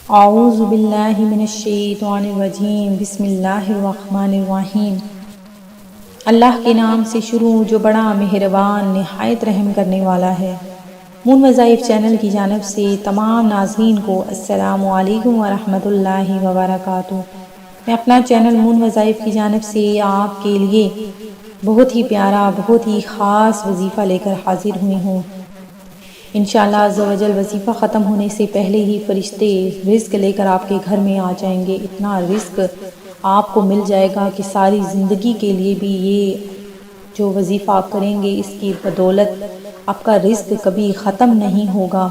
اعوذ باللہ من الشیطان الرجیم، بسم اللہ الرحمن الرحیم۔ اللہ کے نام سے شروع جو بڑا مہربان نہایت رحم کرنے والا ہے۔ مون وظائف چینل کی جانب سے تمام ناظرین کو السلام علیکم ورحمۃ اللہ وبرکاتہ۔ میں اپنا چینل مون وظائف کی جانب سے آپ کے لیے بہت ہی پیارا، بہت ہی خاص وظیفہ لے کر حاضر ہوئی ہوں۔ انشاءاللہ عز و جل وظیفہ ختم ہونے سے پہلے ہی فرشتے رزق لے کر آپ کے گھر میں آ جائیں گے۔ اتنا رزق آپ کو مل جائے گا کہ ساری زندگی کے لیے بھی یہ جو وظیفہ آپ کریں گے اس کی بدولت آپ کا رزق کبھی ختم نہیں ہوگا۔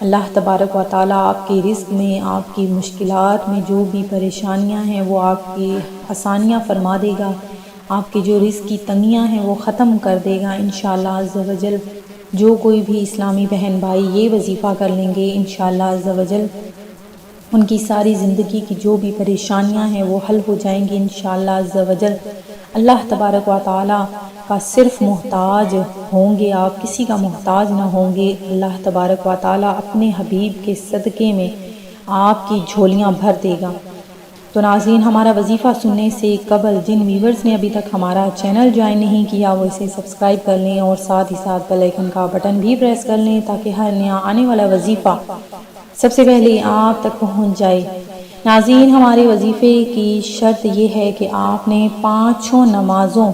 اللہ تبارک و تعالیٰ آپ کے رزق میں، آپ کی مشکلات میں جو بھی پریشانیاں ہیں وہ آپ کی آسانیاں فرما دے گا۔ آپ کے جو رزق کی تنگیاں ہیں وہ ختم کر دے گا انشاءاللہ عز و جل۔ جو کوئی بھی اسلامی بہن بھائی یہ وظیفہ کر لیں گے انشاءاللہ عز و جل، ان کی ساری زندگی کی جو بھی پریشانیاں ہیں وہ حل ہو جائیں گی انشاءاللہ عز و جل۔ اللہ تبارک و تعالیٰ کا صرف محتاج ہوں گے آپ، کسی کا محتاج نہ ہوں گے۔ اللہ تبارک و تعالیٰ اپنے حبیب کے صدقے میں آپ کی جھولیاں بھر دے گا۔ تو ناظرین، ہمارا وظیفہ سننے سے قبل جن ویورز نے ابھی تک ہمارا چینل جوائن نہیں کیا وہ اسے سبسکرائب کر لیں اور ساتھ ہی ساتھ بیل آئیکن کا بٹن بھی پریس کر لیں تاکہ ہر نیا آنے والا وظیفہ سب سے پہلے آپ تک پہنچ جائے۔ ناظرین، ہمارے وظیفے کی شرط یہ ہے کہ آپ نے 5 نمازوں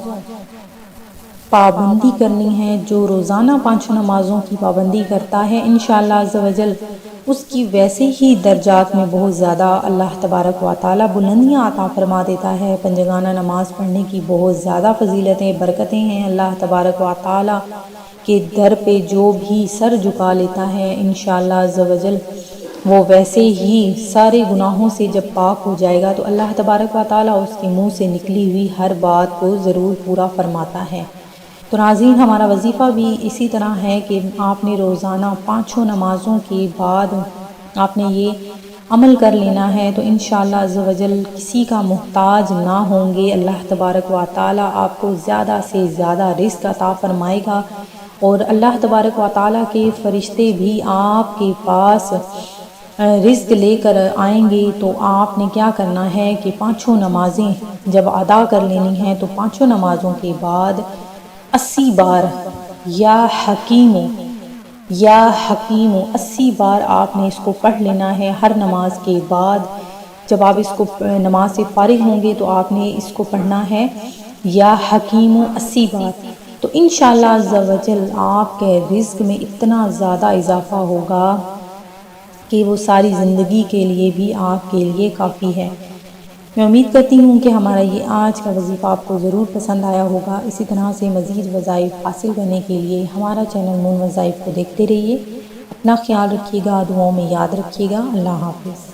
پابندی کرنی ہے۔ جو روزانہ 5 نمازوں کی پابندی کرتا ہے انشاءاللہ عز و جل اس کی ویسے ہی درجات میں بہت زیادہ اللہ تبارک و تعالیٰ بلندیاں عطا فرما دیتا ہے۔ پنجگانہ نماز پڑھنے کی بہت زیادہ فضیلتیں، برکتیں ہیں۔ اللہ تبارک و تعالیٰ کے در پہ جو بھی سر جھکا لیتا ہے انشاءاللہ عز و جل وہ ویسے ہی سارے گناہوں سے جب پاک ہو جائے گا تو اللہ تبارک و تعالیٰ اس کے منہ سے نکلی ہوئی ہر بات کو ضرور پورا فرماتا ہے۔ تو ناظرین، ہمارا وظیفہ بھی اسی طرح ہے کہ آپ نے روزانہ 5 نمازوں کے بعد آپ نے یہ عمل کر لینا ہے تو انشاءاللہ عز و جل کسی کا محتاج نہ ہوں گے۔ اللہ تبارک و تعالیٰ آپ کو زیادہ سے زیادہ رزق عطا فرمائے گا اور اللہ تبارک و تعالیٰ کے فرشتے بھی آپ کے پاس رزق لے کر آئیں گے۔ تو آپ نے کیا کرنا ہے کہ 5 نمازیں جب ادا کر لینی ہیں تو 5 نمازوں کے بعد 80 بار یا حکیم 80 بار آپ نے اس کو پڑھ لینا ہے۔ ہر نماز کے بعد جب آپ اس کو نماز سے فارغ ہوں گے تو آپ نے اس کو پڑھنا ہے یا حکیم 80 بار۔ تو انشاءاللہ عز و جل آپ کے رزق میں اتنا زیادہ اضافہ ہوگا کہ وہ ساری زندگی کے لیے بھی آپ کے لیے کافی ہے۔ میں امید کرتی ہوں کہ ہمارا یہ آج کا وظیفہ آپ کو ضرور پسند آیا ہوگا۔ اسی طرح سے مزید وظائف حاصل کرنے کے لیے ہمارا چینل مون وظائف کو دیکھتے رہیے۔ اپنا خیال رکھیے گا، دعاؤں میں یاد رکھیے گا۔ اللہ حافظ۔